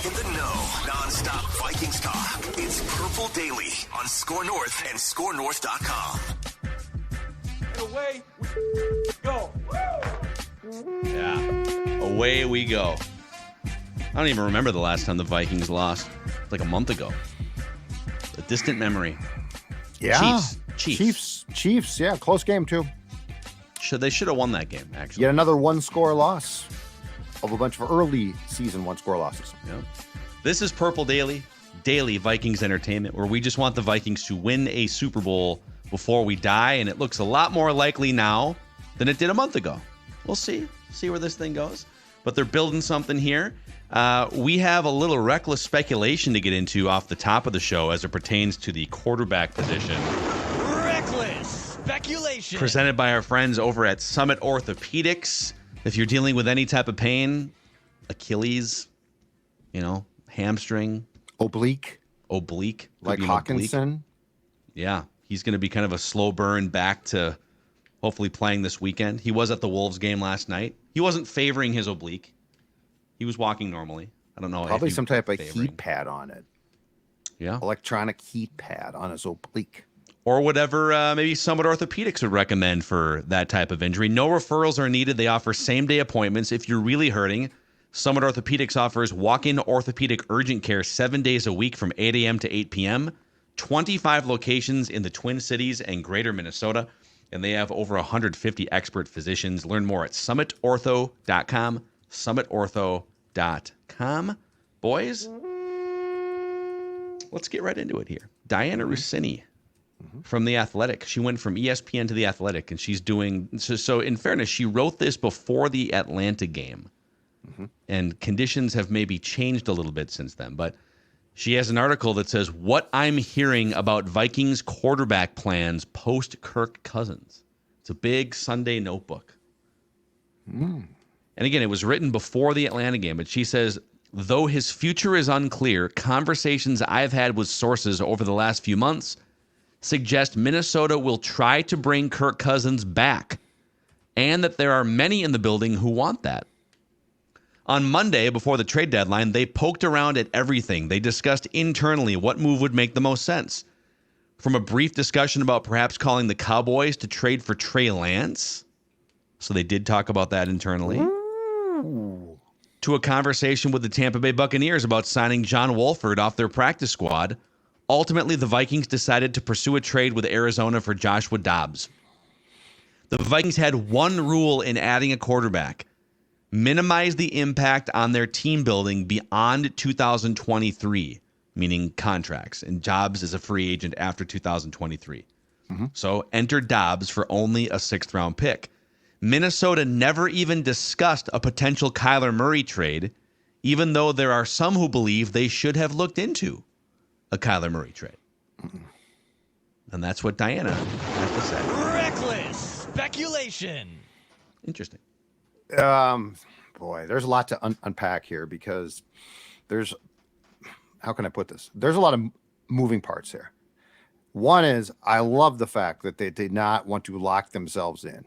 In the know, non-stop Vikings talk. It's Purple Daily on Score North and ScoreNorth.com. Away we go. Yeah, away we go. I don't even remember the last time the Vikings lost. Like a month ago. A distant memory. Yeah. Chiefs. Yeah, close game too. They should have won that game, actually. Yet another one-score loss of a bunch of early season one-score losses. Yeah. This is Purple Daily Vikings entertainment, where we just want the Vikings to win a Super Bowl before we die, and it looks a lot more likely now than it did a month ago. We'll see where this thing goes. But they're building something here. We have a little reckless speculation to get into off the top of the show as it pertains to the quarterback position. Reckless speculation. Presented by our friends over at Summit Orthopedics. If you're dealing with any type of pain, Achilles, hamstring. Oblique. Like Hawkinson. Yeah, he's going to be kind of a slow burn back to hopefully playing this weekend. He was at the Wolves game last night. He wasn't favoring his oblique. He was walking normally. I don't know. Probably some type of heat pad on it. Yeah. Electronic heat pad on his oblique. Or whatever maybe Summit Orthopedics would recommend for that type of injury. No referrals are needed. They offer same-day appointments. If you're really hurting, Summit Orthopedics offers walk-in orthopedic urgent care 7 days a week from 8 a.m. to 8 p.m., 25 locations in the Twin Cities and greater Minnesota, and they have over 150 expert physicians. Learn more at summitortho.com, summitortho.com. Boys, let's get right into it here. Dianni Russini from The Athletic. She went from ESPN to The Athletic, and she's doing so in fairness, she wrote this before the Atlanta game. And conditions have maybe changed a little bit since then, but she has an article that says what I'm hearing about Vikings quarterback plans post Kirk Cousins. It's a big Sunday notebook. And again, it was written before the Atlanta game, but she says, though his future is unclear, conversations I've had with sources over the last few months suggest Minnesota will try to bring Kirk Cousins back, and that there are many in the building who want that. On Monday, before the trade deadline, they poked around at everything. They discussed internally what move would make the most sense. From a brief discussion about perhaps calling the Cowboys to trade for Trey Lance. So they did talk about that internally. To a conversation with the Tampa Bay Buccaneers about signing John Wolford off their practice squad. Ultimately, the Vikings decided to pursue a trade with Arizona for Joshua Dobbs. The Vikings had one rule in adding a quarterback: minimize the impact on their team building beyond 2023, meaning contracts. And Dobbs is a free agent after 2023. So enter Dobbs for only a 6th-round pick. Minnesota never even discussed a potential Kyler Murray trade, even though there are some who believe they should have looked into a Kyler Murray trade. And that's what Dianna has to say. Reckless speculation. Interesting. Boy, there's a lot to unpack here because how can I put this? There's a lot of moving parts here. One is I love the fact that they did not want to lock themselves in.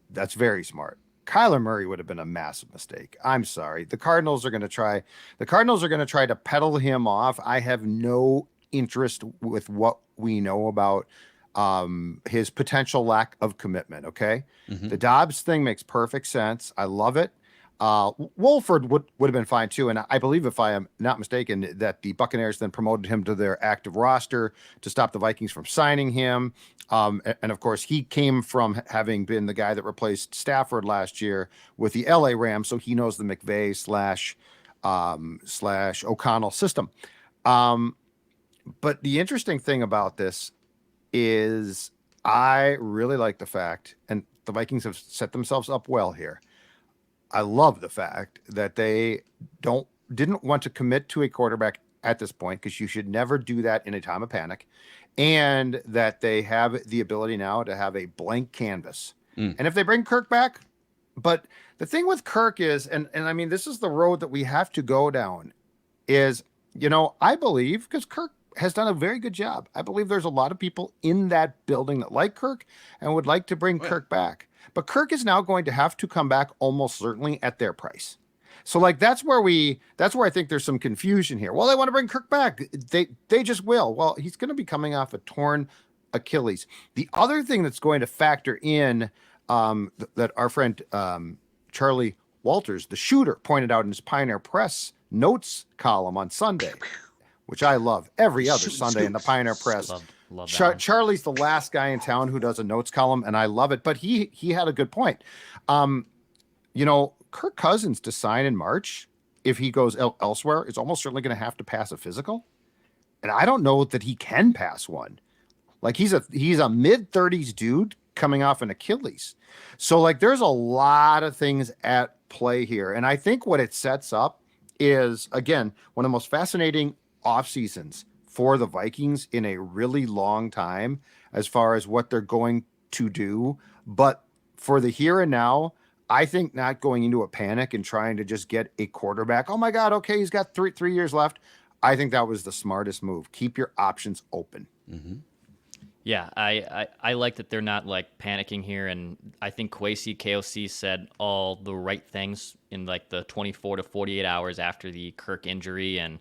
That's very smart. Kyler Murray would have been a massive mistake. I'm sorry. The Cardinals are going to try to peddle him off. I have no interest with what we know about his potential lack of commitment. Okay. The Dobbs thing makes perfect sense. I love it. Wolford would have been fine too. And I believe, if I am not mistaken, that the Buccaneers then promoted him to their active roster to stop the Vikings from signing him. And of course, he came from having been the guy that replaced Stafford last year with the LA Rams. So he knows the McVay slash O'Connell system. But the interesting thing about this is I really like the fact, and the Vikings have set themselves up well here. I love the fact that they didn't want to commit to a quarterback at this point, because you should never do that in a time of panic, and that they have the ability now to have a blank canvas. And if they bring Kirk back, but the thing with Kirk is, and I mean, this is the road that we have to go down, is, I believe, because Kirk has done a very good job. I believe there's a lot of people in that building that like Kirk and would like to bring Kirk back. But Kirk is now going to have to come back almost certainly at their price. So like that's where I think there's some confusion here. Well, they want to bring Kirk back. They just will. Well, he's going to be coming off a torn Achilles. The other thing that's going to factor in that our friend Charlie Walters, the shooter, pointed out in his Pioneer Press notes column on Sunday, which I love every other Sunday in the Pioneer Press. Love that Charlie's the last guy in town who does a notes column, and I love it. But he had a good point. Kirk Cousins to sign in March, if he goes elsewhere, is almost certainly going to have to pass a physical. And I don't know that he can pass one. Like he's a mid-30s dude coming off an Achilles. So like there's a lot of things at play here. And I think what it sets up is, again, one of the most fascinating off seasons for the Vikings in a really long time as far as what they're going to do. But for the here and now, I think not going into a panic and trying to just get a quarterback. Oh my God, okay, he's got three years left. I think that was the smartest move. Keep your options open. Mm-hmm. Yeah, I like that they're not like panicking here, and I think KOC said all the right things in like the 24 to 48 hours after the Kirk injury, and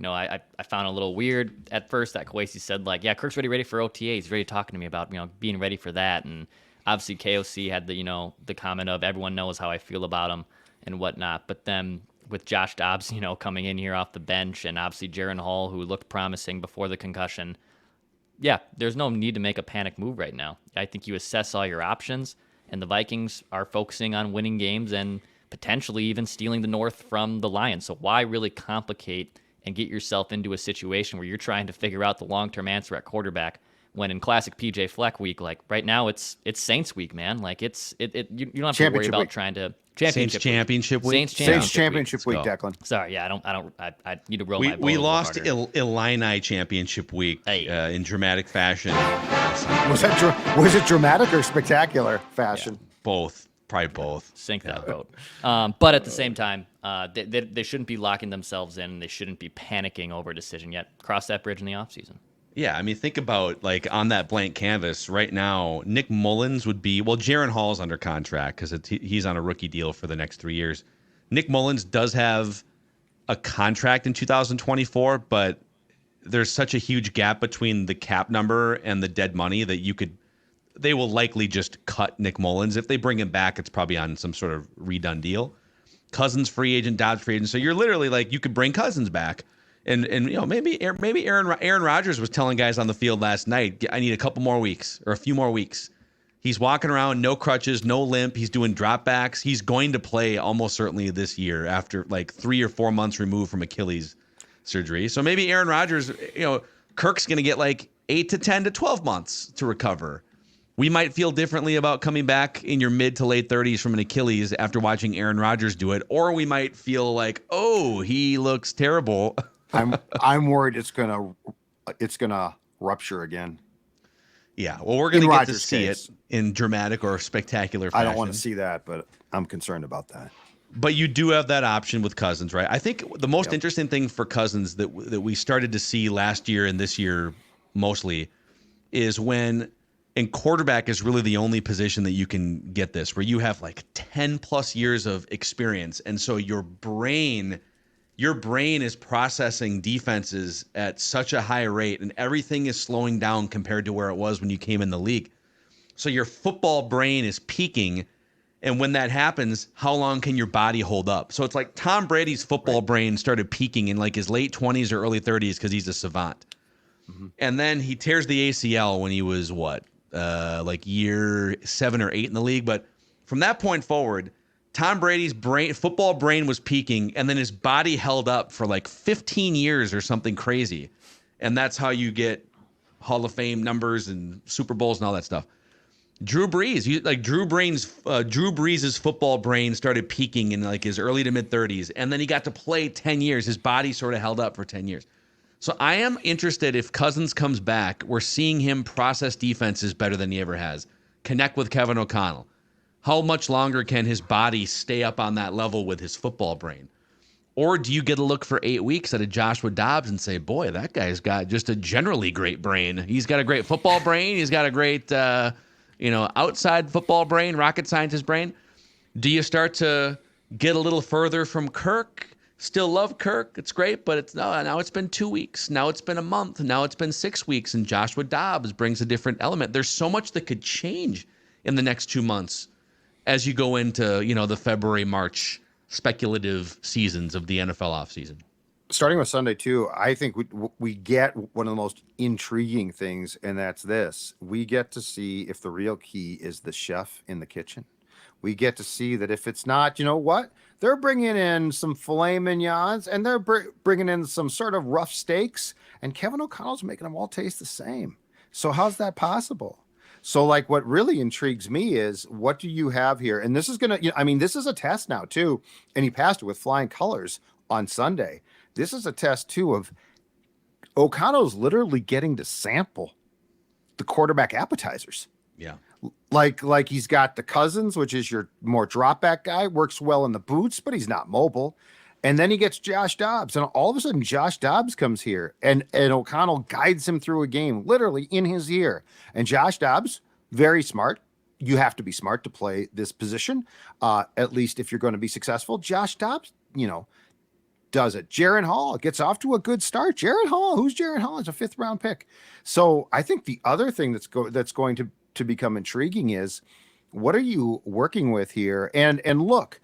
I found it a little weird at first that KOC said like, yeah, Kirk's ready for OTA. He's ready talking to me about being ready for that, and obviously KOC had the comment of everyone knows how I feel about him and whatnot, but then with Josh Dobbs coming in here off the bench, and obviously Jaren Hall, who looked promising before the concussion. Yeah, there's no need to make a panic move right now. I think you assess all your options, and the Vikings are focusing on winning games and potentially even stealing the North from the Lions. So why really complicate and get yourself into a situation where you're trying to figure out the long-term answer at quarterback when in classic PJ Fleck week, like right now it's Saints week, man. Like you don't have to worry about trying to Saints championship week. Saints championship week, Declan. Sorry, yeah, I need to roll my boat. We lost Illini championship week in dramatic fashion. Was it dramatic or spectacular fashion? Yeah, both, probably both. Sink that boat. But at the same time, they shouldn't be locking themselves in. They shouldn't be panicking over a decision yet. Cross that bridge in the offseason. Yeah, I mean, think about, like, on that blank canvas right now, Nick Mullins would be, well, Jaren Hall's under contract because he's on a rookie deal for the next 3 years. Nick Mullins does have a contract in 2024, but there's such a huge gap between the cap number and the dead money that they will likely just cut Nick Mullins. If they bring him back, it's probably on some sort of redone deal. Cousins free agent, Dobbs free agent. So you're literally like, you could bring Cousins back. And maybe Aaron Rodgers was telling guys on the field last night, I need a couple more weeks or a few more weeks. He's walking around, no crutches, no limp. He's doing dropbacks. He's going to play almost certainly this year after like 3 or 4 months removed from Achilles surgery. So maybe Aaron Rodgers, Kirk's going to get like 8 to 10 to 12 months to recover. We might feel differently about coming back in your mid to late 30s from an Achilles after watching Aaron Rodgers do it, or we might feel like, oh, he looks terrible. I'm worried it's gonna rupture again. Yeah, well, we're gonna get to see it in dramatic or spectacular fashion. I don't want to see that, but I'm concerned about that. But you do have that option with Cousins, right? I think the most interesting thing for Cousins that we started to see last year and this year mostly is when, and quarterback is really the only position that you can get this, where you have like 10 plus years of experience, and so your brain is processing defenses at such a high rate, and everything is slowing down compared to where it was when you came in the league. So your football brain is peaking, and when that happens, how long can your body hold up? So it's like Tom Brady's football brain started peaking in like his late 20s or early 30s because he's a savant. Mm-hmm. And then he tears the ACL when he was like year 7 or 8 in the league. But from that point forward, Tom Brady's football brain was peaking, and then his body held up for like 15 years or something crazy. And that's how you get Hall of Fame numbers and Super Bowls and all that stuff. Drew Brees, Drew Brees' football brain started peaking in like his early to mid 30s, and then he got to play 10 years. His body sort of held up for 10 years. So I am interested if Cousins comes back, we're seeing him process defenses better than he ever has, connect with Kevin O'Connell. How much longer can his body stay up on that level with his football brain? Or do you get a look for 8 weeks at a Joshua Dobbs and say, boy, that guy's got just a generally great brain. He's got a great football brain. He's got a great, outside football brain, rocket scientist brain. Do you start to get a little further from Kirk. Still love Kirk. It's great, but it's now it's been 2 weeks. Now it's been a month. Now it's been 6 weeks, and Joshua Dobbs brings a different element. There's so much that could change in the next 2 months as you go into, the February, March speculative seasons of the NFL offseason. Starting with Sunday too, I think we get one of the most intriguing things, and that's this. We get to see if the real key is the chef in the kitchen. We get to see that if it's not, they're bringing in some filet mignons and they're bringing in some sort of rough steaks, and Kevin O'Connell's making them all taste the same. So how's that possible? So what really intrigues me is, what do you have here? And this is going to, this is a test now too. And he passed it with flying colors on Sunday. This is a test too of O'Connell's literally getting to sample the quarterback appetizers. Yeah. Like he's got the Cousins, which is your more drop back guy, works well in the boots, but he's not mobile. And then he gets Josh Dobbs, and all of a sudden Josh Dobbs comes here, and O'Connell guides him through a game, literally in his ear. And Josh Dobbs, very smart. You have to be smart to play this position, at least if you're going to be successful. Josh Dobbs, does it. Jaron Hall gets off to a good start. Jaron Hall, who's Jaron Hall? It's a 5th round pick. So I think the other thing that's going to become intriguing is, what are you working with here? And look,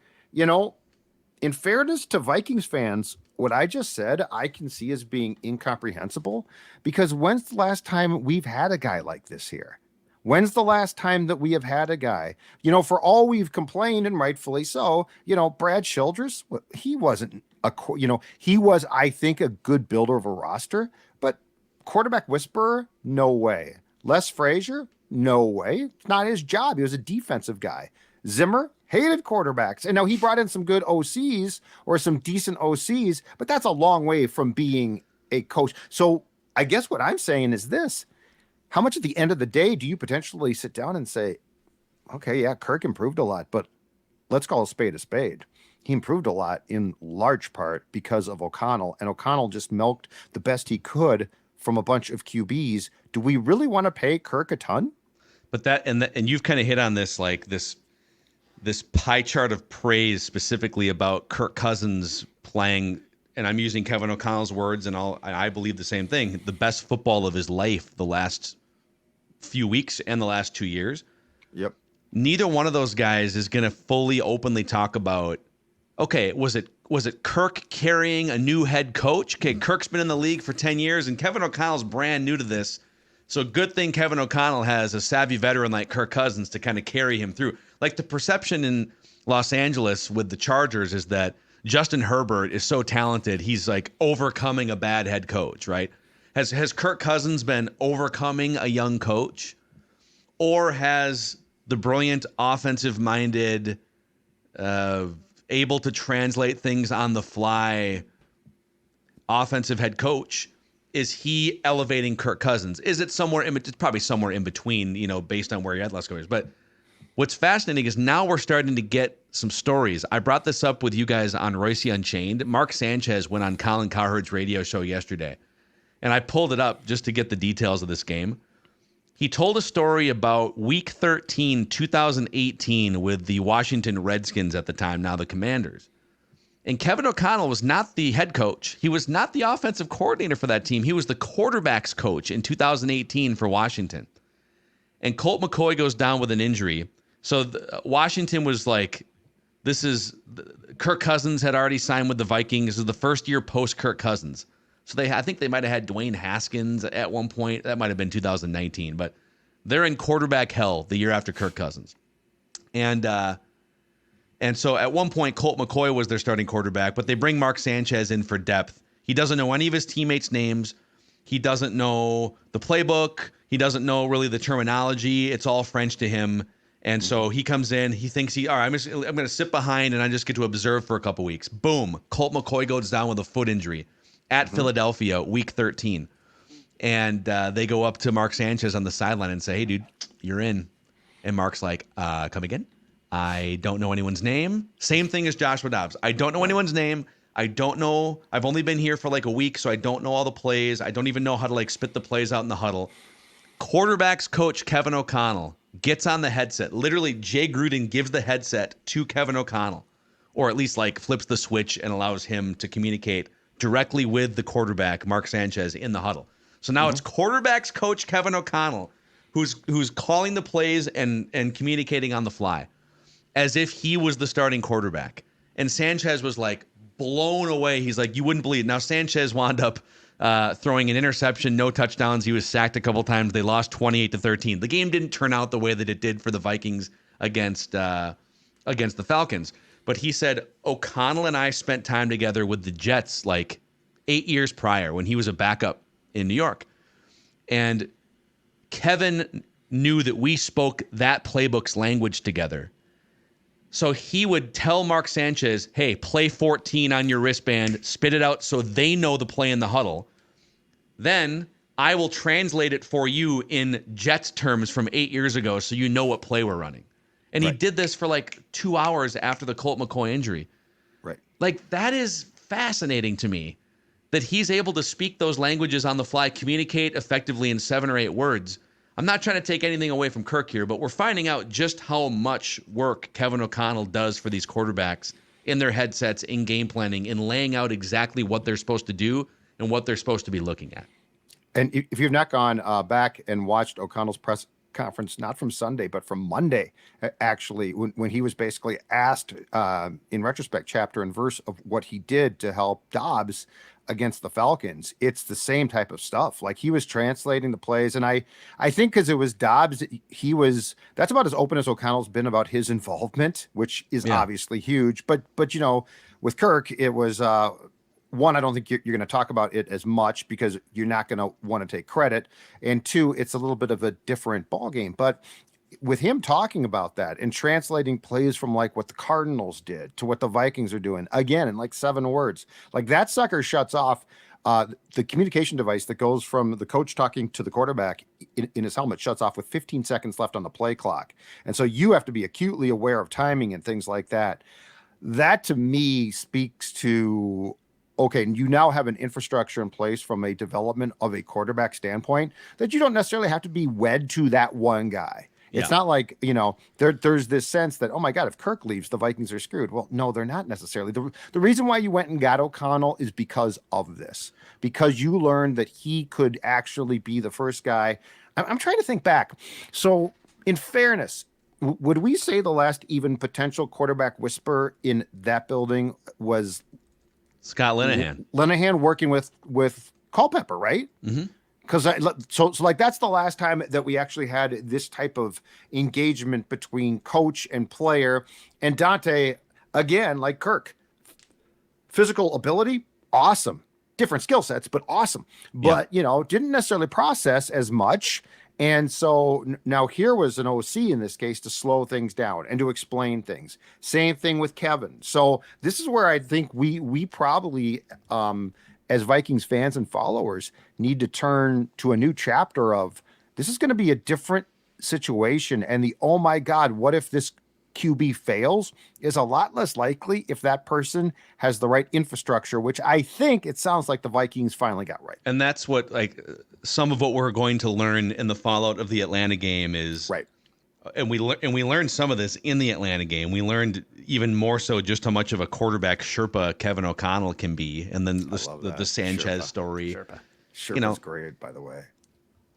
in fairness to Vikings fans, what I just said, I can see as being incomprehensible, because when's the last time we've had a guy like this here? When's the last time that we have had a guy, for all we've complained, and rightfully so, Brad Childress, he wasn't he was, I think, a good builder of a roster, but quarterback whisperer, no way. Les Frazier, no way. It's not his job. He was a defensive guy. Zimmer hated quarterbacks. And now he brought in some good OCs, or some decent OCs, but that's a long way from being a coach. So I guess what I'm saying is this: how much at the end of the day do you potentially sit down and say, okay, yeah, Kirk improved a lot, but let's call a spade a spade. He improved a lot in large part because of O'Connell, and O'Connell just milked the best he could from a bunch of QBs. Do we really want to pay Kirk a ton? But and you've kind of hit on this, this pie chart of praise specifically about Kirk Cousins playing, and I'm using Kevin O'Connell's words, and I believe the same thing, the best football of his life the last few weeks and the last 2 years. Yep. Neither one of those guys is going to fully openly talk about, okay, was it Kirk carrying a new head coach? Okay, Kirk's been in the league for 10 years, and Kevin O'Connell's brand new to this. So good thing Kevin O'Connell has a savvy veteran like Kirk Cousins to kind of carry him through. Like, the perception in Los Angeles with the Chargers is that Justin Herbert is so talented, he's overcoming a bad head coach, right? Has Kirk Cousins been overcoming a young coach? Or has the brilliant offensive-minded, able to translate things on the fly offensive head coach, is he elevating Kirk Cousins? Is it somewhere it's probably somewhere in between, based on where you're at last couple years. But what's fascinating is now we're starting to get some stories. I brought this up with you guys on Royce Unchained. Mark Sanchez went on Colin Cowherd's radio show yesterday, and I pulled it up just to get the details of this game. He told a story about Week 13, 2018, with the Washington Redskins at the time, now the Commanders. And Kevin O'Connell was not the head coach. He was not the offensive coordinator for that team. He was the quarterback's coach in 2018 for Washington. And Colt McCoy goes down with an injury. So Washington was like, Kirk Cousins had already signed with the Vikings. This is the first year post Kirk Cousins. So I think they might have had Dwayne Haskins at one point. That might have been 2019, but they're in quarterback hell the year after Kirk Cousins. And so at one point, Colt McCoy was their starting quarterback, but they bring Mark Sanchez in for depth. He doesn't know any of his teammates' names. He doesn't know the playbook. He doesn't know really the terminology. It's all French to him. And so he comes in. He thinks all right, I'm going to sit behind and I just get to observe for a couple weeks. Boom. Colt McCoy goes down with a foot injury at Philadelphia, Week 13. And they go up to Mark Sanchez on the sideline and say, hey, dude, you're in. And Mark's like, come again? I don't know anyone's name. Same thing as Joshua Dobbs. I don't know anyone's name. I don't know. I've only been here for a week, so I don't know all the plays. I don't even know how to spit the plays out in the huddle. Quarterbacks coach Kevin O'Connell gets on the headset. Literally, Jay Gruden gives the headset to Kevin O'Connell. or at least like flips the switch and allows him to communicate directly with the quarterback, Mark Sanchez, in the huddle. So now it's quarterbacks coach Kevin O'Connell who's calling the plays and communicating on the fly as if he was the starting quarterback. And Sanchez was like blown away. He's like, you wouldn't believe it. Now Sanchez wound up throwing an interception, no touchdowns. He was sacked a couple times. They lost 28-13. The game didn't turn out the way that it did for the Vikings against the Falcons. But he said, O'Connell and I spent time together with the Jets like 8 years prior when he was a backup in New York. And Kevin knew that we spoke that playbook's language together. So he would tell Mark Sanchez, hey, play 14 on your wristband, spit it out so they know the play in the huddle. Then I will translate it for you in Jets terms from 8 years ago so you know what play we're running. And he did this for like 2 hours after the Colt McCoy injury. Right. Like, that is fascinating to me that he's able to speak those languages on the fly, communicate effectively in 7 or 8 words. I'm not trying to take anything away from Kirk here, but we're finding out just how much work Kevin O'Connell does for these quarterbacks in their headsets, in game planning, in laying out exactly what they're supposed to do and what they're supposed to be looking at. And if you've not gone back and watched O'Connell's press conference, not from Sunday, but from Monday, actually, when he was basically asked, in retrospect, chapter and verse of what he did to help Dobbs against the Falcons, it's the same type of stuff. Like, he was translating the plays, and I think because it was Dobbs, that's about as open as O'Connell's been about his involvement, which is obviously huge. But you know, with Kirk, it was one, I don't think you're going to talk about it as much because you're not going to want to take credit, and two, it's a little bit of a different ballgame. But with him talking about that and translating plays from like what the Cardinals did to what the Vikings are doing, again, in like 7 words, like that sucker shuts off the communication device that goes from the coach talking to the quarterback in his helmet, shuts off with 15 seconds left on the play clock. And so you have to be acutely aware of timing and things like that. That to me speaks to, okay, you now have an infrastructure in place from a development of a quarterback standpoint that you don't necessarily have to be wed to that one guy. It's not like, you know, there's this sense that, oh my God, if Kirk leaves, the Vikings are screwed. Well, no, they're not necessarily. The reason why you went and got O'Connell is because of this, because you learned that he could actually be the first guy. I'm trying to think back. So in fairness, would we say the last even potential quarterback whisper in that building was Scott Linehan? Linehan working with Culpepper, right? Mm-hmm. Because so like that's the last time that we actually had this type of engagement between coach and player. And Dante, again, like Kirk, physical ability, awesome. Different skill sets, but awesome. But, you know, didn't necessarily process as much. And so now here was an OC in this case to slow things down and to explain things. Same thing with Kevin. So this is where I think we probably as Vikings fans and followers need to turn to a new chapter of this is going to be a different situation. And the, oh my God, what if this QB fails is a lot less likely if that person has the right infrastructure, which I think it sounds like the Vikings finally got right. And that's what, like, some of what we're going to learn in the fallout of the Atlanta game is right. And we learned some of this in the Atlanta game. We learned even more so just how much of a quarterback Sherpa Kevin O'Connell can be, and then the Sanchez story. Sherpa's, you know, great, by the way.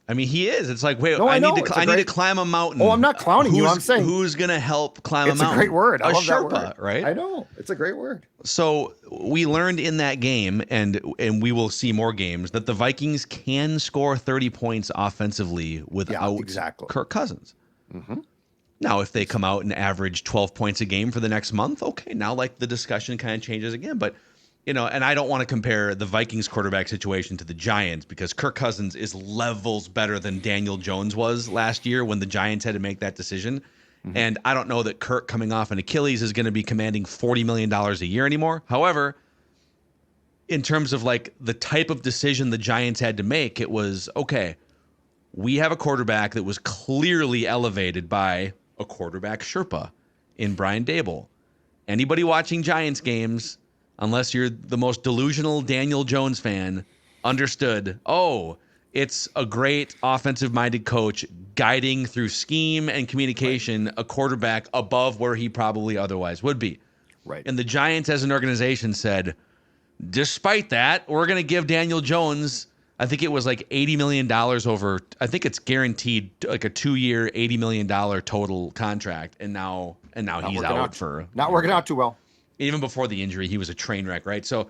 I mean, he is. It's like, wait, no, I need to climb a mountain. Oh, I'm not clowning you. I'm saying who's going to help climb a mountain? It's a great word. I love Sherpa, that word. Right? I know. It's a great word. So we learned in that game, and we will see more games, that the Vikings can score 30 points offensively without Kirk Cousins. Mm-hmm. Now, if they come out and average 12 points a game for the next month, okay, now like the discussion kind of changes again. But, you know, and I don't want to compare the Vikings quarterback situation to the Giants because Kirk Cousins is levels better than Daniel Jones was last year when the Giants had to make that decision. Mm-hmm. And I don't know that Kirk coming off an Achilles is going to be commanding $40 million a year anymore. However, in terms of like the type of decision the Giants had to make, it was, okay, we have a quarterback that was clearly elevated by a quarterback Sherpa in Brian Daboll. Anybody watching Giants games, unless you're the most delusional Daniel Jones fan, understood, oh, it's a great offensive-minded coach guiding through scheme and communication a quarterback above where he probably otherwise would be. Right. And the Giants as an organization said, despite that, we're going to give Daniel Jones, I think it was like $80 million over, I think it's guaranteed like a 2-year, $80 million total contract. And now he's out for. Not working out too well. Even before the injury, he was a train wreck, right? So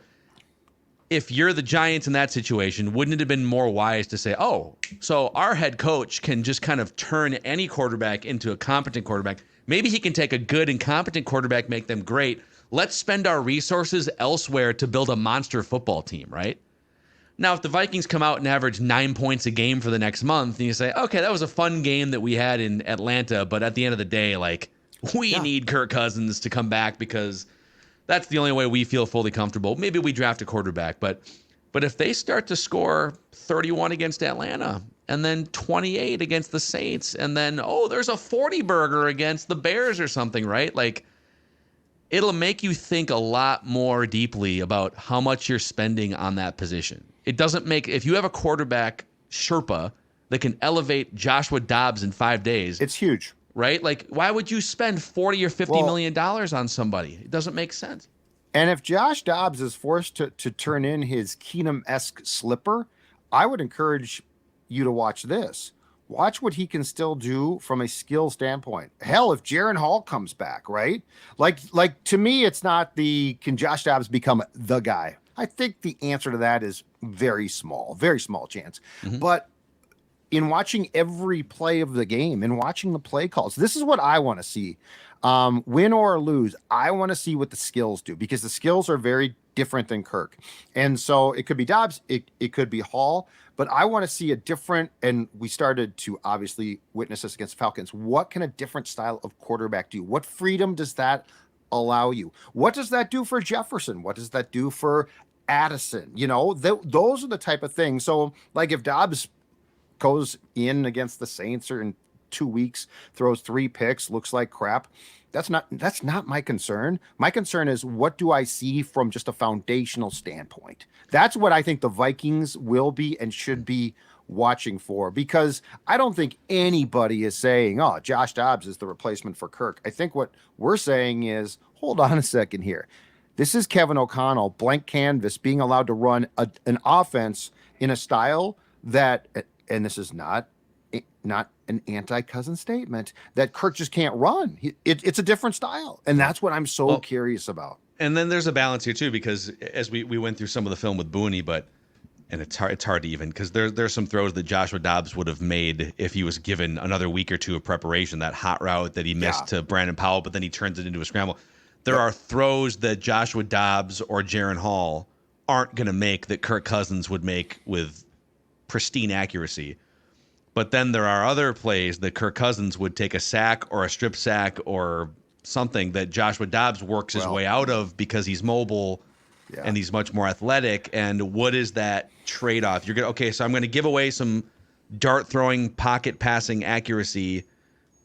if you're the Giants in that situation, wouldn't it have been more wise to say, oh, so our head coach can just kind of turn any quarterback into a competent quarterback. Maybe he can take a good and competent quarterback, make them great. Let's spend our resources elsewhere to build a monster football team, right? Now, if the Vikings come out and average 9 points a game for the next month, and you say, okay, that was a fun game that we had in Atlanta, but at the end of the day, like, we need Kirk Cousins to come back because that's the only way we feel fully comfortable. Maybe we draft a quarterback, but if they start to score 31 against Atlanta and then 28 against the Saints and then, there's a 40-burger against the Bears or something, right? Like, it'll make you think a lot more deeply about how much you're spending on that position. It doesn't make, if you have a quarterback sherpa that can elevate Joshua Dobbs in 5 days. It's huge. Right? Like, why would you spend $40 or $50 million on somebody? It doesn't make sense. And if Josh Dobbs is forced to turn in his Keenum-esque slipper, I would encourage you to watch this. Watch what he can still do from a skill standpoint. Hell, if Jaron Hall comes back, right? Like to me, it's not can Josh Dobbs become the guy? I think the answer to that is very small chance. Mm-hmm. But in watching every play of the game and watching the play calls, this is what I want to see. Win or lose, I want to see what the skills do because the skills are very different than Kirk. And so it could be Dobbs, it could be Hall, but I want to see a different, and we started to obviously witness this against Falcons. What can a different style of quarterback do? What freedom does that allow you? What does that do for Jefferson? What does that do for Addison? Those are the type of things. So like if Dobbs goes in against the Saints or in 2 weeks, throws 3 picks, looks like crap. That's not my concern. My concern is what do I see from just a foundational standpoint? That's what I think the Vikings will be and should be watching for, because I don't think anybody is saying, oh, Josh Dobbs is the replacement for Kirk. I think what we're saying is, hold on a second here. This is Kevin O'Connell, blank canvas, being allowed to run an offense in a style that, and this is not an anti-Cousins statement, that Kirk just can't run. It's a different style, and that's what I'm so curious about. And then there's a balance here too, because as we went through some of the film with Booney, and it's hard to even, because there's some throws that Joshua Dobbs would have made if he was given another week or two of preparation. That hot route that he missed to Brandon Powell, but then he turns it into a scramble. There are throws that Joshua Dobbs or Jaron Hall aren't going to make that Kirk Cousins would make with pristine accuracy. But then there are other plays that Kirk Cousins would take a sack or a strip sack or something that Joshua Dobbs works his way out of because he's mobile and he's much more athletic. And what is that trade-off? So I'm going to give away some dart throwing, pocket passing accuracy,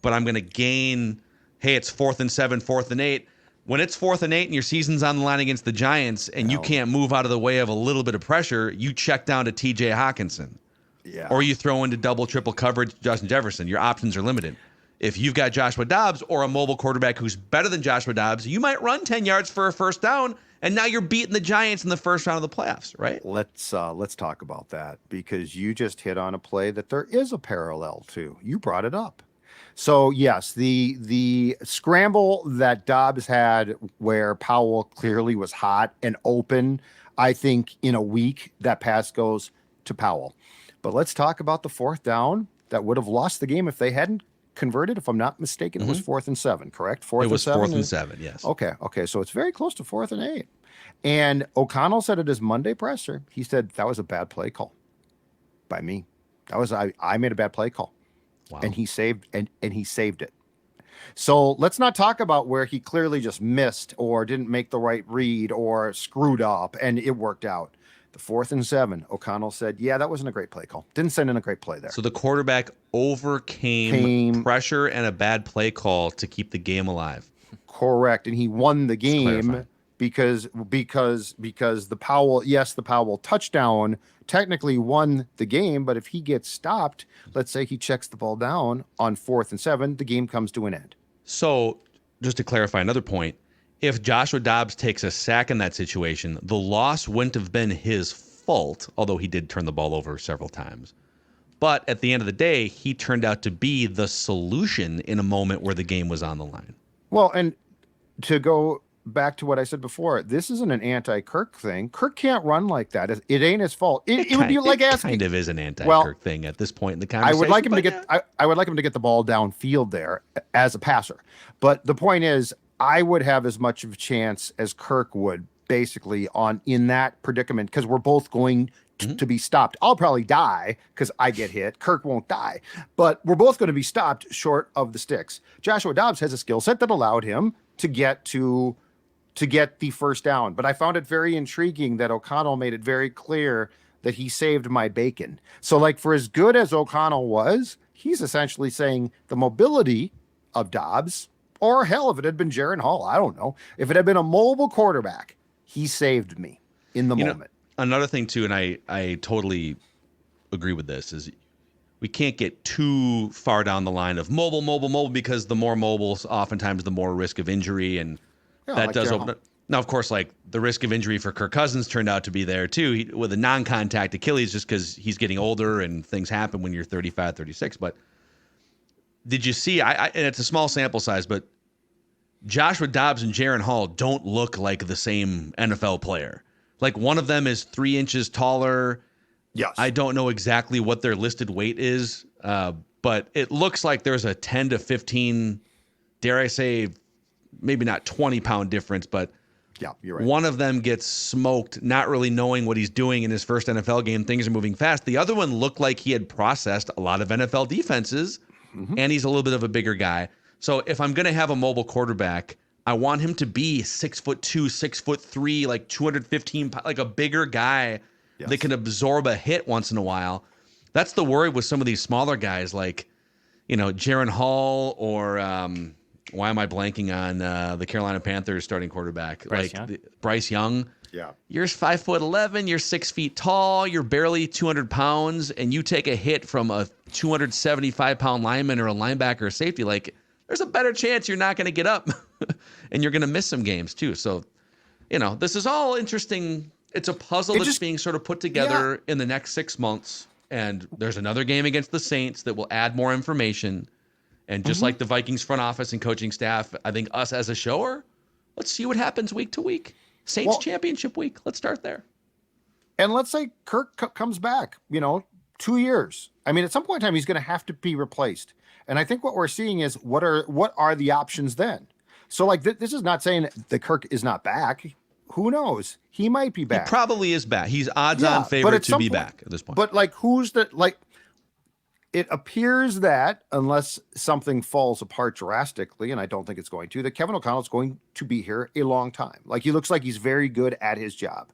but I'm going to gain, hey, it's 4th and 7, 4th and 8. When it's 4th and 8 and your season's on the line against the Giants and you can't move out of the way of a little bit of pressure, you check down to TJ Hawkinson. Yeah. Or you throw into double, triple coverage Justin Jefferson. Your options are limited. If you've got Joshua Dobbs or a mobile quarterback who's better than Joshua Dobbs, you might run 10 yards for a first down, and now you're beating the Giants in the first round of the playoffs, right? Let's talk about that, because you just hit on a play that there is a parallel to. You brought it up. So yes, the scramble that Dobbs had where Powell clearly was hot and open, I think in a week that pass goes to Powell. But let's talk about the 4th down that would have lost the game if they hadn't converted. If I'm not mistaken, it was 4th and 7, correct? It was 4th and 7, yes. Okay. So it's very close to 4th and 8. And O'Connell said at his Monday presser, he said that was a bad play call by me. I made a bad play call. Wow. And he saved it. So let's not talk about where he clearly just missed or didn't make the right read or screwed up and it worked out. The 4th and 7, O'Connell said, yeah, that wasn't a great play call. Didn't send in a great play there. So the quarterback overcame pressure and a bad play call to keep the game alive. Correct. And he won the game because the Powell touchdown technically won the game. But if he gets stopped, let's say he checks the ball down on 4th and 7, the game comes to an end. So just to clarify another point, if Joshua Dobbs takes a sack in that situation, the loss wouldn't have been his fault, although he did turn the ball over several times. But at the end of the day, he turned out to be the solution in a moment where the game was on the line. Well, and to go back to what I said before, this isn't an anti-Kirk thing. Kirk can't run like that. It ain't his fault. It would be like asking. Kind of is an anti-Kirk thing at this point in the conversation. I would like him to get. I would like him to get the ball downfield there as a passer. But the point is, I would have as much of a chance as Kirk would, basically, in that predicament, because we're both going to be stopped. I'll probably die because I get hit. Kirk won't die, but we're both going to be stopped short of the sticks. Joshua Dobbs has a skill set that allowed him to get the first down. But I found it very intriguing that O'Connell made it very clear that he saved my bacon. So, like, for as good as O'Connell was, he's essentially saying the mobility of Dobbs, or hell, if it had been Jaron Hall, I don't know. If it had been a mobile quarterback, he saved me in the moment. Another thing, too, and I totally agree with this, is we can't get too far down the line of mobile, because the more mobiles, oftentimes the more risk of injury, and that like does open up. Now, of course, like the risk of injury for Kirk Cousins turned out to be there, too, with a non-contact Achilles, just because he's getting older and things happen when you're 35, 36. But did you see, and it's a small sample size, but Joshua Dobbs and Jaron Hall don't look like the same NFL player. Like, one of them is 3 inches taller. Yes. I don't know exactly what their listed weight is, but it looks like there's a 10 to 15, dare I say, maybe not 20-pound difference, but yeah, you're right. One of them gets smoked, not really knowing what he's doing in his first NFL game. Things are moving fast. The other one looked like he had processed a lot of NFL defenses, and he's a little bit of a bigger guy. So if I'm going to have a mobile quarterback, I want him to be 6'2", 6'3", like 215, like a bigger guy that can absorb a hit once in a while. That's the worry with some of these smaller guys, like, Jaron Hall or why am I blanking on the Carolina Panthers starting quarterback? Bryce Young. Yeah. You're 5'11", you're 6 feet tall, you're barely 200 pounds, and you take a hit from a 275-pound lineman or a linebacker or safety, like, there's a better chance you're not going to get up and you're going to miss some games too. So, this is all interesting. It's a puzzle that's being sort of put together in the next 6 months. And there's another game against the Saints that will add more information. And just like the Vikings front office and coaching staff, I think us as a shower, let's see what happens week to week. Saints championship week. Let's start there. And let's say Kirk comes back, 2 years. I mean, at some point in time, he's going to have to be replaced. And I think what we're seeing is what are the options then? So, like, this is not saying that Kirk is not back. Who knows? He might be back. He probably is back. He's odds-on favorite to be back at this point. But, like, it appears that unless something falls apart drastically, and I don't think it's going to, that Kevin O'Connell is going to be here a long time. Like, he looks like he's very good at his job.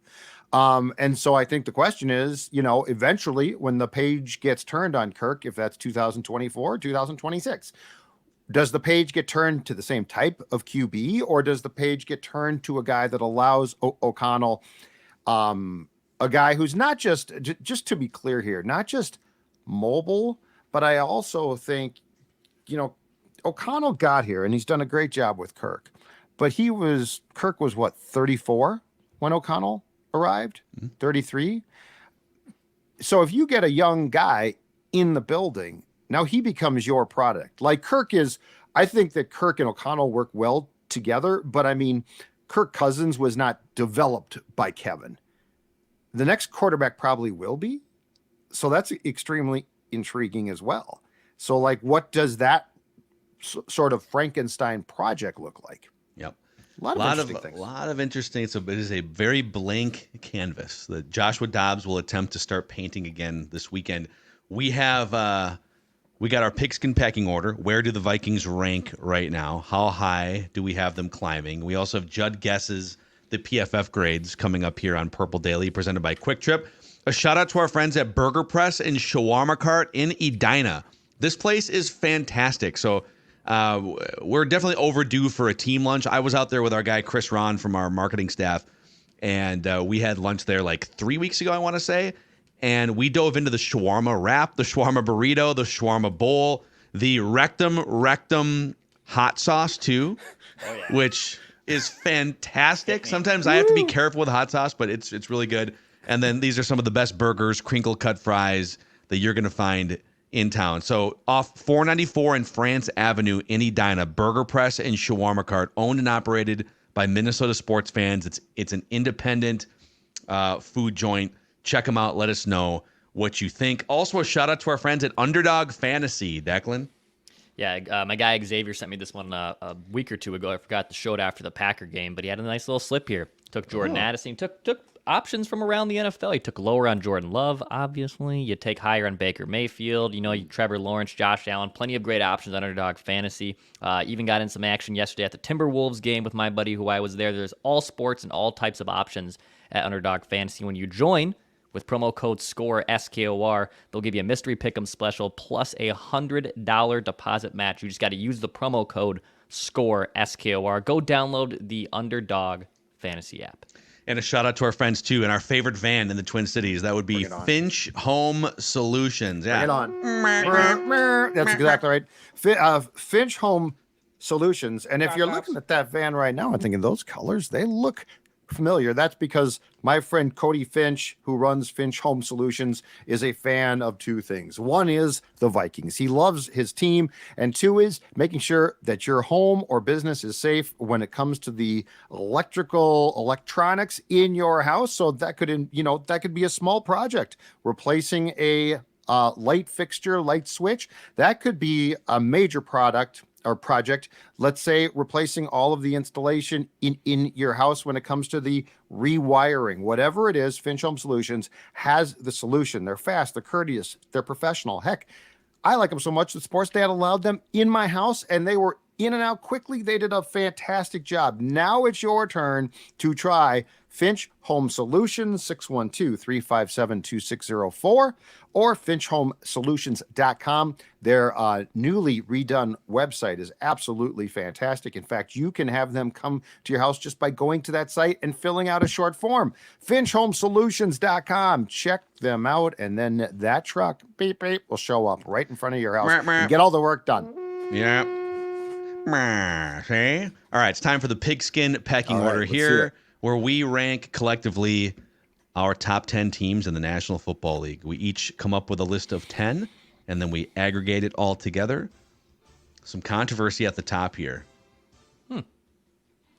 And so I think the question is, eventually when the page gets turned on Kirk, if that's 2024, 2026, does the page get turned to the same type of QB, or does the page get turned to a guy that allows O'Connell, a guy who's not just to be clear here, not just mobile, but I also think, O'Connell got here and he's done a great job with Kirk, but Kirk was what, 34 when O'Connell arrived, 33. So if you get a young guy in the building, now he becomes your product. Like Kirk is, I think that Kirk and O'Connell work well together, but I mean, Kirk Cousins was not developed by Kevin. The next quarterback probably will be. So that's extremely intriguing as well. So, like, what does that sort of Frankenstein project look like? Yep. A lot of interesting. So it is a very blank canvas that Joshua Dobbs will attempt to start painting again this weekend. We have we got our pigskin pecking order. Where do the Vikings rank right now? How high do we have them climbing? We also have Judd guesses the PFF grades coming up here on Purple Daily, presented by Quick Trip. A shout out to our friends at Burger Press and Shawarma Cart in Edina. This place is fantastic. So we're definitely overdue for a team lunch. I was out there with our guy Chris Ron from our marketing staff, and we had lunch there like 3 weeks ago, I want to say. And we dove into the shawarma wrap, the shawarma burrito, the shawarma bowl, the rectum hot sauce too, which is fantastic. Sometimes I have to be careful with hot sauce, but it's really good. And then these are some of the best burgers, crinkle cut fries that you're going to find in town. So off 494 and France Avenue in Edina, Burger Press and Shawarma Cart, owned and operated by Minnesota sports fans. It's an independent food joint. Check them out. Let us know what you think. Also, a shout out to our friends at Underdog Fantasy. Declan? Yeah, my guy Xavier sent me this one a week or two ago. I forgot to show it after the Packer game, but he had a nice little slip here. Took Jordan Addison. Took options from around the NFL. He took lower on Jordan Love, obviously. You take higher on Baker Mayfield. Trevor Lawrence, Josh Allen. Plenty of great options on Underdog Fantasy. Even got in some action yesterday at the Timberwolves game with my buddy who I was there. There's all sports and all types of options at Underdog Fantasy. When you join with promo code SCORE, SKOR, they'll give you a mystery pick'em special plus a $100 deposit match. You just got to use the promo code SCORE, SKOR. Go download the Underdog Fantasy app. And a shout out to our friends, too, in our favorite van in the Twin Cities. That would be Finch Home Solutions. Yeah. Bring it on. That's exactly right. Finch Home Solutions. And if you're looking at that van right now and thinking those colors, they look familiar. That's because my friend Cody Finch, who runs Finch Home Solutions, is a fan of two things. One is the Vikings. He loves his team. And two is making sure that your home or business is safe when it comes to the electronics in your house. So that could be a small project, replacing a light fixture, light switch. That could be a major project, let's say replacing all of the installation in your house when it comes to the rewiring. Whatever it is, Finch Home Solutions has the solution. They're fast, they're courteous, they're professional. Heck, I like them so much that Sports Dad allowed them in my house, and they were in and out quickly. They did a fantastic job. Now it's your turn to try Finch Home Solutions, 612-357-2604, or finchhomesolutions.com. Their newly redone website is absolutely fantastic. In fact, you can have them come to your house just by going to that site and filling out a short form. finchhomesolutions.com. Check them out, and then that truck, beep, beep, will show up right in front of your house and get all the work done. Yeah. Okay. All right, it's time for the Pigskin pecking order here, where we rank collectively our top 10 teams in the National Football League. We each come up with a list of 10, and then we aggregate it all together. Some controversy at the top here.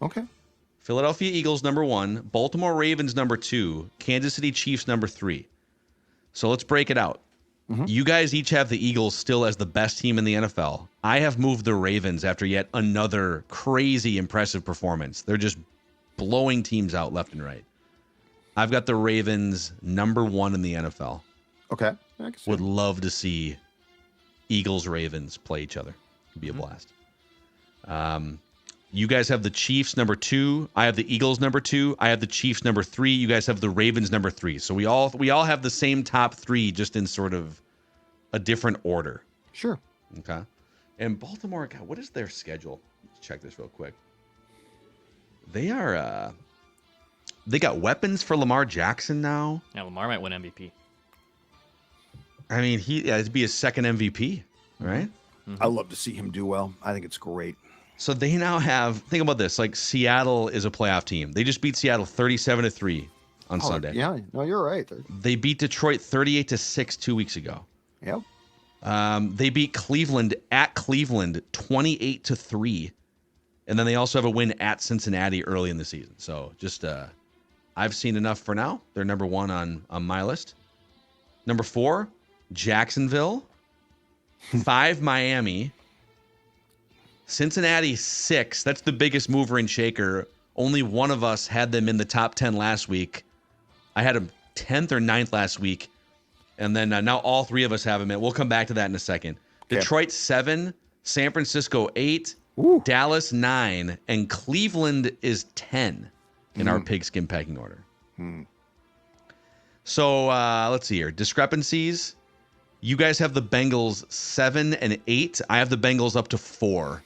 Okay. Philadelphia Eagles, number 1. Baltimore Ravens, number 2. Kansas City Chiefs, number 3. So let's break it out. You guys each have the Eagles still as the best team in the NFL. I have moved the Ravens after yet another crazy impressive performance. They're just blowing teams out left and right. I've got the Ravens number 1 in the NFL. Okay. Would love to see Eagles-Ravens play each other. It'd be a blast. You guys have the Chiefs number 2. I have the Eagles number 2. I have the Chiefs number 3. You guys have the Ravens number 3. So we all have the same top 3, just in sort of a different order. Sure. Okay. And Baltimore, God, what is their schedule? Let's check this real quick. They are they got weapons for Lamar Jackson now. Yeah, Lamar might win MVP. I mean, it'd be his second MVP, right? I love to see him do well. I think it's great. So they now have, think about this, like Seattle is a playoff team. They just beat Seattle 37-3 on Sunday. Yeah, no, you're right. They beat Detroit 38-6 2 weeks ago. Yep. They beat Cleveland at Cleveland 28-3. And then they also have a win at Cincinnati early in the season. So just, I've seen enough for now. They're number 1 on my list. Number 4, Jacksonville. 5, Miami. Cincinnati 6. That's the biggest mover and shaker. Only one of us had them in the top 10 last week. I had them 10th or 9th last week. And then now all 3 of us have them in. We'll come back to that in a second. Okay. Detroit 7. San Francisco 8. Ooh. Dallas 9. And Cleveland is 10 in our pigskin pecking order. So let's see here. Discrepancies. You guys have the Bengals 7 and 8. I have the Bengals up to 4.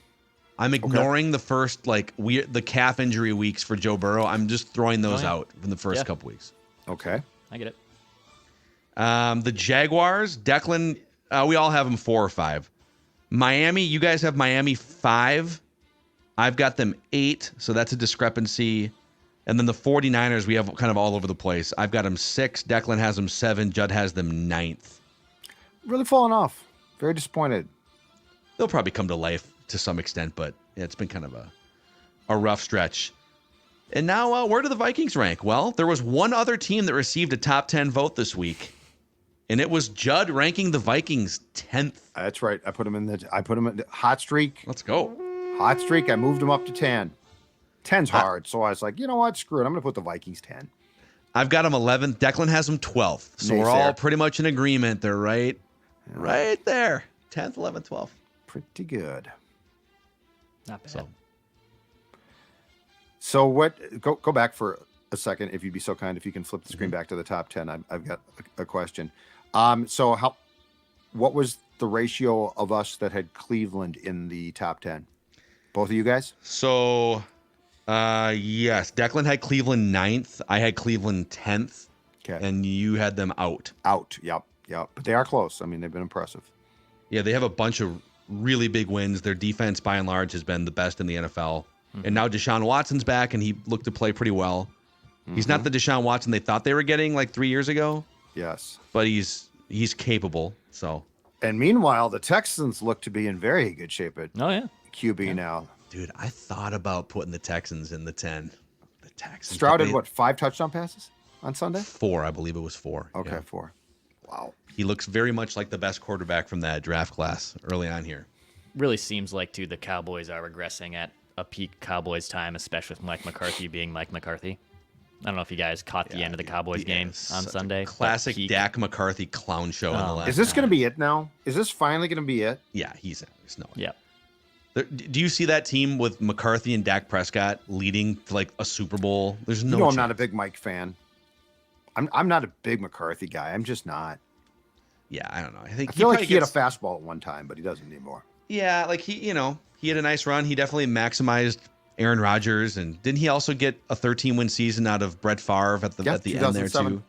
I'm ignoring the first the calf injury weeks for Joe Burrow. I'm just throwing those out from the first couple weeks. Okay. I get it. The Jaguars, Declan, we all have them 4 or 5. Miami, you guys have Miami 5. I've got them 8, so that's a discrepancy. And then the 49ers, we have kind of all over the place. I've got them 6. Declan has them 7. Judd has them 9th. Really falling off. Very disappointed. They'll probably come to life to some extent, but yeah, it's been kind of a rough stretch. And now, where do the Vikings rank? Well, there was one other team that received a top 10 vote this week, and it was Judd ranking the Vikings 10th. That's right. I put them in the hot streak. Let's go. Hot streak. I moved them up to 10. 10's hard, so I was like, you know what? Screw it. I'm going to put the Vikings 10. I've got them 11th. Declan has them 12th. So we're all pretty much in agreement. They're right there. 10th, 11th, 12th. Pretty good. Not bad. So what? Go back for a second, if you'd be so kind. If you can flip the screen back to the top 10, I've got a question. So what was the ratio of us that had Cleveland in the top 10? Both of you guys? So, yes, Declan had Cleveland 9th. I had Cleveland 10th. Okay. And you had them out. Out. Yep. But they are close. I mean, they've been impressive. Yeah, they have a bunch of really big wins. Their defense, by and large, has been the best in the NFL. And now Deshaun Watson's back, and he looked to play pretty well. He's not the Deshaun Watson they thought they were getting like 3 years ago. Yes. But he's capable. So. And meanwhile, the Texans look to be in very good shape at QB now. Dude, I thought about putting the Texans in the 10. The Texans. Stroud had 5 touchdown passes on Sunday? 4, I believe it was 4. Okay, yeah. 4. Wow. He looks very much like the best quarterback from that draft class early on here. Really seems like, too, the Cowboys are regressing at a peak Cowboys time, especially with Mike McCarthy being Mike McCarthy. I don't know if you guys caught the end of the Cowboys game on Sunday. Classic Dak McCarthy clown show in the last. Is this going to be it now? Is this finally going to be it? Yeah, he's no. Yeah. Do you see that team with McCarthy and Dak Prescott leading to like a Super Bowl? There's no. I'm not a big Mike fan. I'm not a big McCarthy guy. I'm just not. Yeah, I don't know. I feel like he had a fastball at one time, but he doesn't anymore. Yeah, like he had a nice run. He definitely maximized Aaron Rodgers, and didn't he also get a 13-win season out of Brett Favre at the end there too?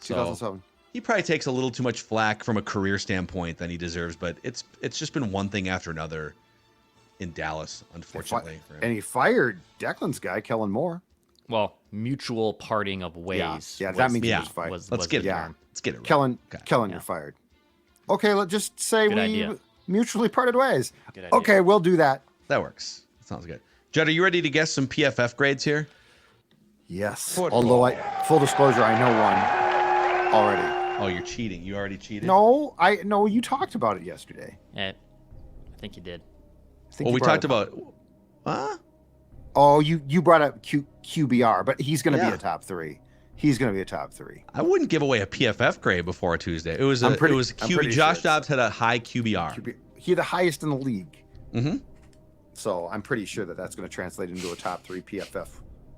2007. He probably takes a little too much flack from a career standpoint than he deserves, but it's just been one thing after another in Dallas, unfortunately. For him. And he fired Declan's guy, Kellen Moore. Well, mutual parting of ways. Yeah, that means he was fired. Let's get it. Let's get it. Kellen, you're fired. Okay, let's just say we mutually parted ways. Okay, we'll do that. That works. That sounds good. Judd, are you ready to guess some PFF grades here? Yes. Although full disclosure, I know one already. Oh, you're cheating. You already cheated? No, you talked about it yesterday. I think you did. We talked about Oh, you brought up QBR, but he's going to be a top 3. He's going to be a top 3. I wouldn't give away a PFF grade before a Tuesday. It was QB. Josh Dobbs had a high QBR. He had the highest in the league. Mm-hmm. So I'm pretty sure that's going to translate into a top 3 PFF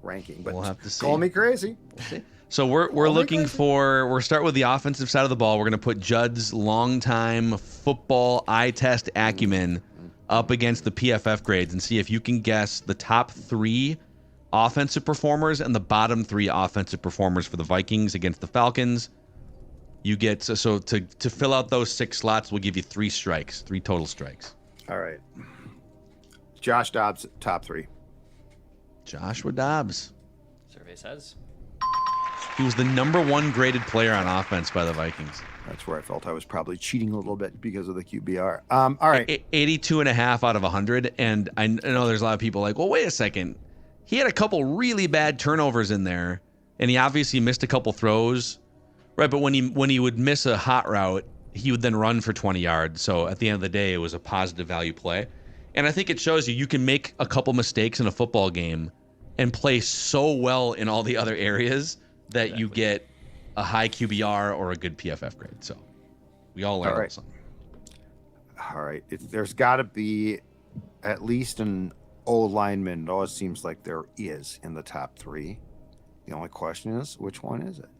ranking. But we'll have to see. Call me crazy. We'll see. So we're looking for. We're start with the offensive side of the ball. We're going to put Judd's longtime football eye test acumen up against the PFF grades and see if you can guess the top 3 offensive performers and the bottom 3 offensive performers for the Vikings against the Falcons. You get to fill out those 6 slots, we'll give you 3 total strikes. All right. Josh Dobbs, top 3. Joshua Dobbs. Survey says he was the number 1 graded player on offense by the Vikings. That's where I felt I was probably cheating a little bit because of the QBR. All right. 82.5 out of 100. And I know there's a lot of people like, well, wait a second. He had a couple really bad turnovers in there, and he obviously missed a couple throws. Right, but when he would miss a hot route, he would then run for 20 yards. So at the end of the day, it was a positive value play. And I think it shows you can make a couple mistakes in a football game and play so well in all the other areas that you get a high QBR or a good PFF grade. So we all learn something. All right. There's got to be at least an O lineman. It always seems like there is in the top 3. The only question is, which one is it?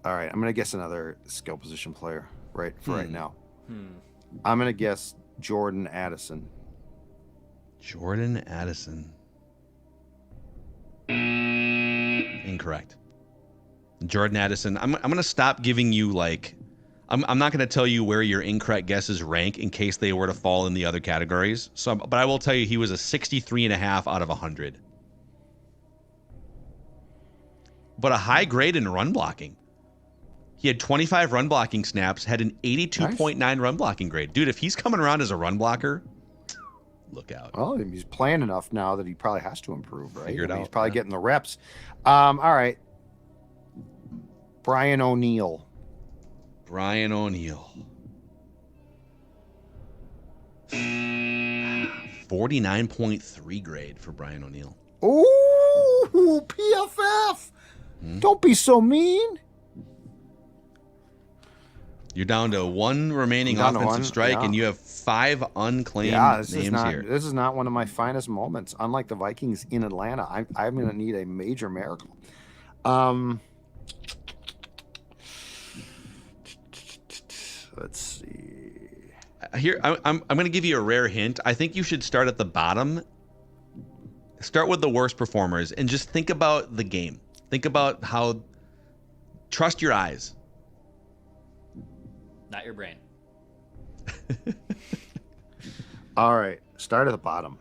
All right. I'm going to guess another skill position player right now. I'm going to guess Jordan Addison. Jordan Addison. Incorrect. Jordan Addison. I'm going to stop giving you like I'm not going to tell you where your incorrect guesses rank in case they were to fall in the other categories. So, but I will tell you he was a 63.5 out of 100. But a high grade in run blocking. He had 25 run blocking snaps, had an 82.9 run blocking grade. Dude, if he's coming around as a run blocker, look out. Well, he's playing enough now that he probably has to improve, right? Figure it out, He's probably yeah. getting the reps. All right. Brian O'Neill. Brian O'Neill. 49.3 grade for Brian O'Neill. Ooh, PFF. Don't be so mean. You're down to one remaining Down to offensive one, strike, yeah. and you have 5 unclaimed This names here. This is not one of my finest moments. Unlike the Vikings in Atlanta, I'm going to need a major miracle. Let's see. Here, I'm going to give you a rare hint. I think you should start at the bottom. Start with the worst performers, and just think about the game. Think about how. Trust your eyes. Not your brain. All right, start at the bottom.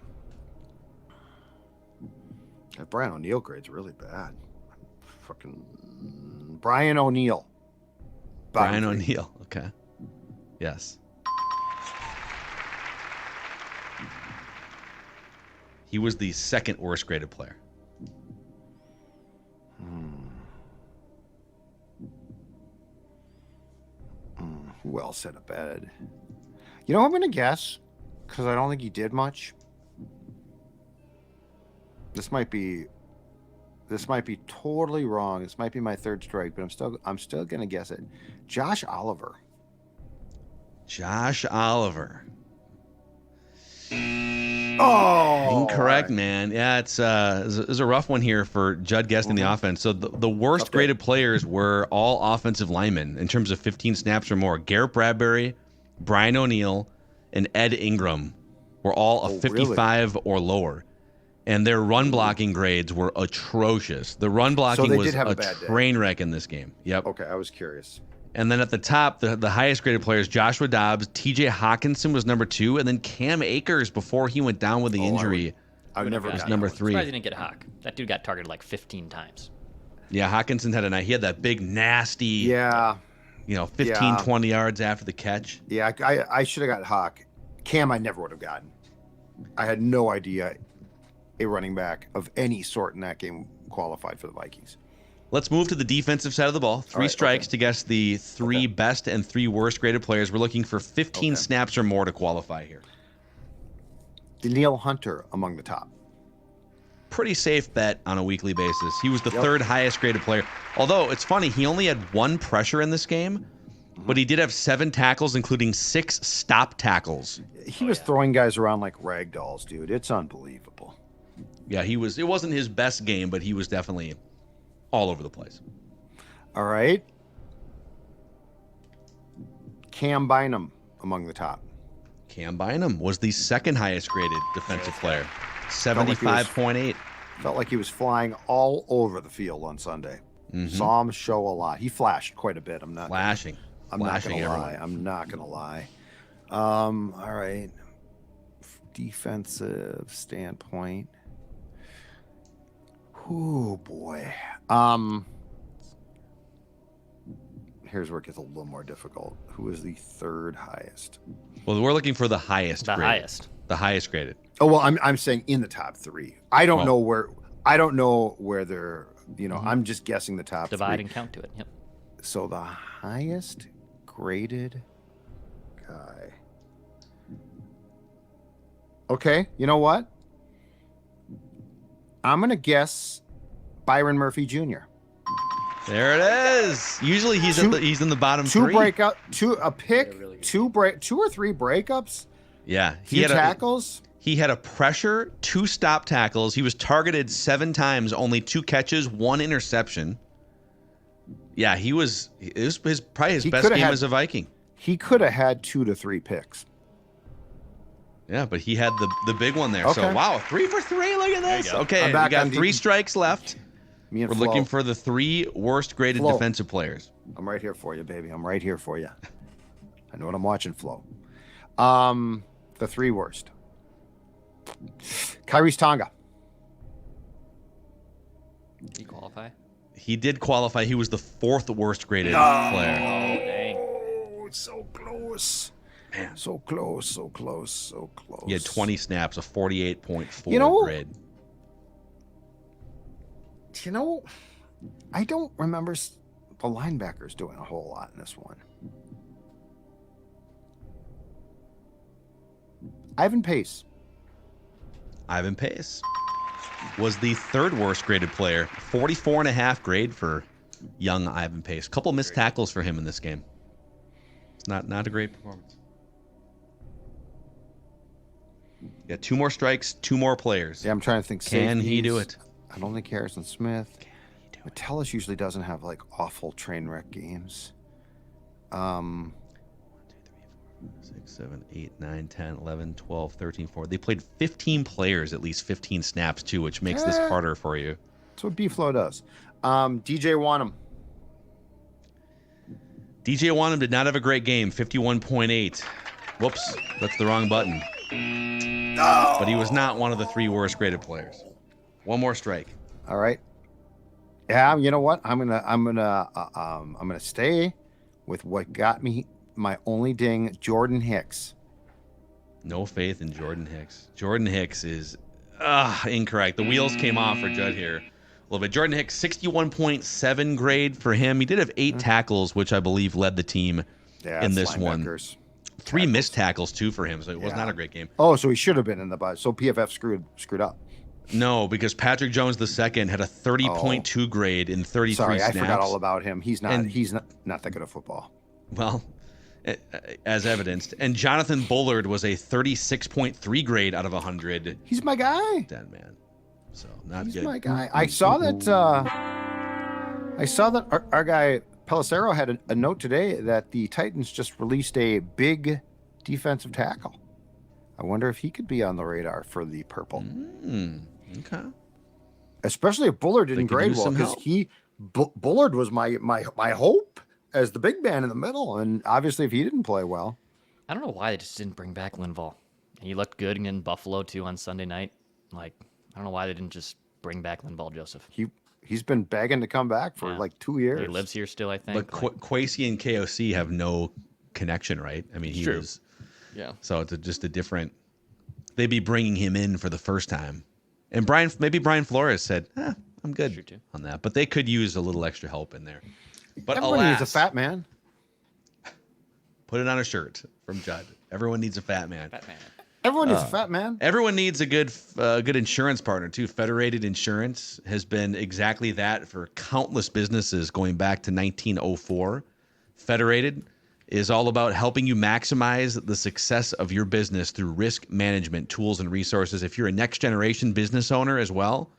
That Brian O'Neill grade's really bad. Fucking Brian O'Neill. Brian O'Neill. Okay. Yes. He was the second worst graded player. Who else had a bad? You know what I'm going to guess? Because I don't think he did much. This might be totally wrong. This might be my third strike, but I'm still going to guess it. Josh Oliver. Josh Oliver. Oh, Incorrect, man. Yeah, it's a rough one here for Judd guessing the offense. So the worst graded players were all offensive linemen in terms of 15 snaps or more. Garrett Bradbury, Brian O'Neill, and Ed Ingram were all a 55 or lower. And their run blocking grades were atrocious. The run blocking was a train wreck in this game. Yep. Okay, I was curious. And then at the top, the highest graded players, Joshua Dobbs, TJ Hawkinson was number 2, and then Cam Akers before he went down with the injury I never was got number that one. 3. Surprised he didn't get Hawk. That dude got targeted like 15 times. Yeah, Hawkinson had a night. He had that big, nasty, Yeah, 15, 20 yards after the catch. yeah. I should have got Hawk. Cam, I never would have gotten. I had no idea a running back of any sort in that game qualified for the Vikings. Let's move to the defensive side of the ball. 3 strikes to guess the 3 best and 3 worst graded players. We're looking for 15 snaps or more to qualify here. Danielle Hunter among the top. Pretty safe bet on a weekly basis. He was the 3rd highest graded player. Although, it's funny, he only had 1 pressure in this game, but he did have 7 tackles, including 6 stop tackles. He was throwing guys around like rag dolls, dude. It's unbelievable. Yeah, it wasn't his best game, but he was definitely all over the place. All right. Cam Bynum among the top. Cam Bynum was the 2nd highest graded defensive player, 75.8. Felt like he was flying all over the field on Sunday. Saw him show a lot. He flashed quite a bit. I'm not Flashing. I'm not Flashing gonna everyone. lie. I'm not gonna lie. All right. Defensive standpoint. Oh boy. Here's where it gets a little more difficult. Who is the 3rd highest? Well, we're looking for the highest The graded. highest. The highest graded. Oh well, I'm saying in the top 3. I don't know where they're. I'm just guessing the top Divide 3. and count to it. Yep. So the highest graded guy. Okay, you know what? I'm gonna guess Byron Murphy Jr. There it is. Usually he's in the bottom 2 3. breakout, 2 a pick, 2 or 3 breakups, Yeah, few tackles. He had a pressure, 2 stop tackles. He was targeted 7 times, only 2 catches, 1 interception. Yeah, it was probably his best game as a Viking. He could have had 2 to 3 picks. Yeah, but he had the big one there. Okay. So, wow, 3 for 3. Look at this. go. Okay, I'm we back got on 3 strikes left. Me and We're Flo. looking for the 3 worst graded Flo. defensive players. I'm right here for you, baby. I'm right here for you. I know what I'm watching, Flo. The 3 worst. Kyrie's Tonga. Did he qualify? He did qualify. He was the 4th worst graded player. Oh, dang. Oh, it's so close. Man. So close, so close, so close. He had 20 snaps, a 48.4 grade. You know, I don't remember the linebackers doing a whole lot in this one. Ivan Pace. Ivan Pace was the 3rd worst graded player. 44.5 grade for young Ivan Pace. Couple missed tackles for him in this game. It's not a great performance. Got 2 more strikes, 2 more players. Yeah, I'm trying to think. Can he do it? I don't think Harrison Smith. Metellus usually doesn't have like awful train wreck games. 1, 2, 3, 4, 5, 6, 7, 8, 9, 10, 11, 12, 13, 14. They played 15 players, at least 15 snaps too, which makes this harder for you. That's what B-Flow does. DJ Wanham. DJ Wanham did not have a great game. 51.8. Whoops, that's the wrong button. No! But he was not one of the 3 worst graded players. 1 more strike. All right. Yeah, you know what? I'm gonna stay with what got me my only ding, Jordan Hicks. No faith in Jordan Hicks. Jordan Hicks is incorrect. The wheels came off for Judd here a little bit. Jordan Hicks, 61.7 grade for him. He did have 8 tackles, which I believe led the team in this one. 3 missed tackles too for him, so it was not a great game. Oh, so he should have been in the bus. So PFF screwed up. No, because Patrick Jones II had a 30.2 grade in 33 snaps. Sorry, I forgot all about him. He's not that good at football. Well, as evidenced. And Jonathan Bullard was a 36.3 grade out of 100. He's my guy. Dead man. So not He's good. my guy. I saw that our guy Pelissero had a note today that the Titans just released a big defensive tackle. I wonder if he could be on the radar for the purple. Okay. Especially if Bullard didn't grade well, because Bullard was my hope as the big man in the middle, and obviously if he didn't play well. I don't know why they just didn't bring back Linval. He looked good in Buffalo too on Sunday night. Like, I don't know why they didn't just bring back Linval Joseph. He's been begging to come back for like 2 years. He lives here still, I think. But Kwesi and KOC have no connection, right? I mean, he was. Yeah. So it's just a different. They'd be bringing him in for the first time, and maybe Brian Flores said, "I'm good on that," but they could use a little extra help in there. But everybody needs a fat man. Put it on a shirt from Judd. Everyone needs a fat man. Fat man. Everyone needs a fat man. Everyone needs a good insurance partner too. Federated Insurance has been exactly that for countless businesses going back to 1904. Federated is all about helping you maximize the success of your business through risk management tools and resources. If you're a next generation business owner as well,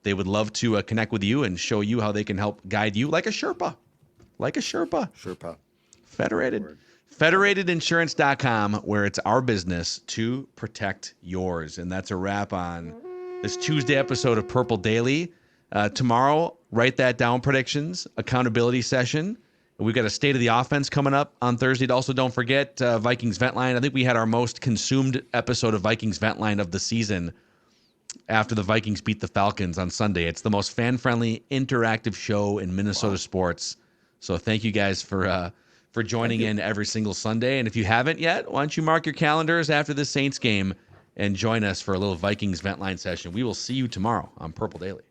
they would love to connect with you and show you how they can help guide you like a Sherpa. Sherpa. Federated. Federatedinsurance.com, where it's our business to protect yours. And that's a wrap on this Tuesday episode of Purple Daily. Tomorrow, write that down, predictions, accountability session. We've got a state of the offense coming up on Thursday. Also, don't forget Vikings Vent Line. I think we had our most consumed episode of Vikings Vent Line of the season after the Vikings beat the Falcons on Sunday. It's the most fan-friendly, interactive show in Minnesota sports. So thank you guys for joining in every single Sunday. And if you haven't yet, why don't you mark your calendars after the Saints game and join us for a little Vikings Vent Line session. We will see you tomorrow on Purple Daily.